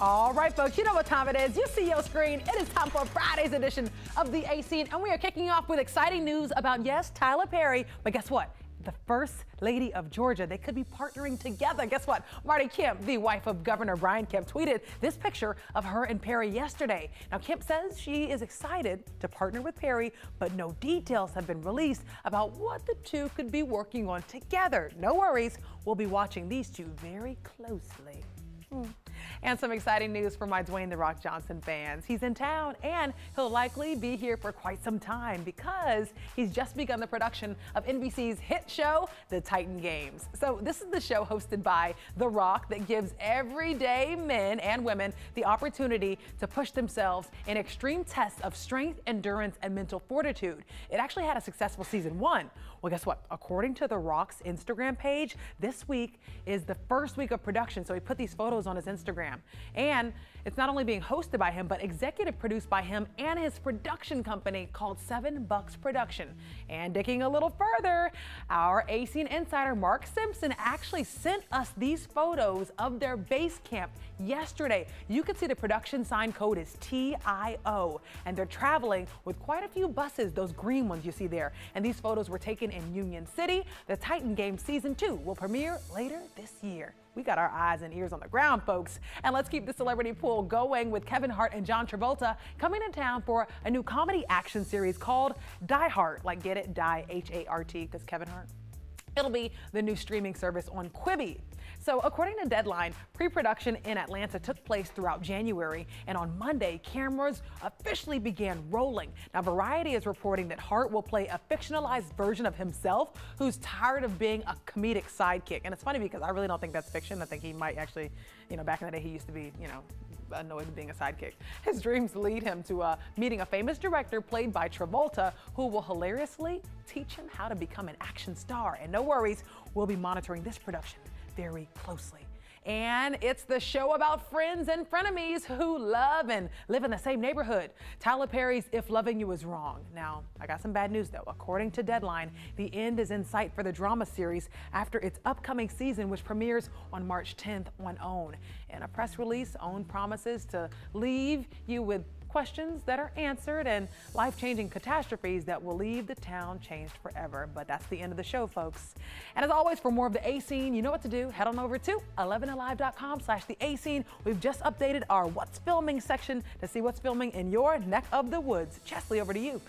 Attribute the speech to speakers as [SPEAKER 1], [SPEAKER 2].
[SPEAKER 1] All right, folks, you know what time it is. You see your screen. It is time for Friday's edition of the AC, and we are kicking off with exciting news about, yes, Tyler Perry, but guess what? The First Lady of Georgia. They could be partnering together. Guess what? Marty Kemp, the wife of Governor Brian Kemp, tweeted this picture of her and Perry yesterday. Now, Kemp says she is excited to partner with Perry, but no details have been released about what the two could be working on together. No worries. We'll be watching these two very closely. And some exciting news for my Dwayne "The Rock" Johnson fans. He's in town and he'll likely be here for quite some time because he's just begun the production of NBC's hit show, The Titan Games. So this is the show hosted by The Rock that gives everyday men and women the opportunity to push themselves in extreme tests of strength, endurance, and mental fortitude. It actually had a successful season 1. Well, guess what? According to The Rock's Instagram page, this week is the first week of production, so he put these photos on his Instagram. And it's not only being hosted by him, but executive produced by him and his production company called $7 Production. And digging a little further, our AC insider Mark Simpson actually sent us these photos of their base camp yesterday. You can see the production sign code is TIO, and they're traveling with quite a few buses, those green ones you see there. And these photos were taken in Union City. The Titan Game Season 2 will premiere later this year. We got our eyes and ears on the ground, folks. And let's keep the celebrity pool going with Kevin Hart and John Travolta coming to town for a new comedy action series called Die Hart. Like, get it? Die, H-A-R-T, because Kevin Hart. It'll be the new streaming service on Quibi. So according to Deadline, pre-production in Atlanta took place throughout January, and on Monday, cameras officially began rolling. Now, Variety is reporting that Hart will play a fictionalized version of himself who's tired of being a comedic sidekick. And it's funny because I really don't think that's fiction. I think he might actually, back in the day, he used to be, annoyed with being a sidekick. His dreams lead him to meeting a famous director played by Travolta, who will hilariously teach him how to become an action star. And no worries, we'll be monitoring this production very closely. And it's the show about friends and frenemies who love and live in the same neighborhood. Tyler Perry's If Loving You Is Wrong. Now, I got some bad news though. According to Deadline, the end is in sight for the drama series after its upcoming season, which premieres on March 10th on OWN. In a press release, OWN promises to leave you with questions that are answered and life-changing catastrophes that will leave the town changed forever. But that's the end of the show, folks. And as always, for more of the A-Scene, you know what to do. Head on over to 11alive.com/the A-Scene. We've just updated our What's Filming section to see what's filming in your neck of the woods. Chesley, over to you.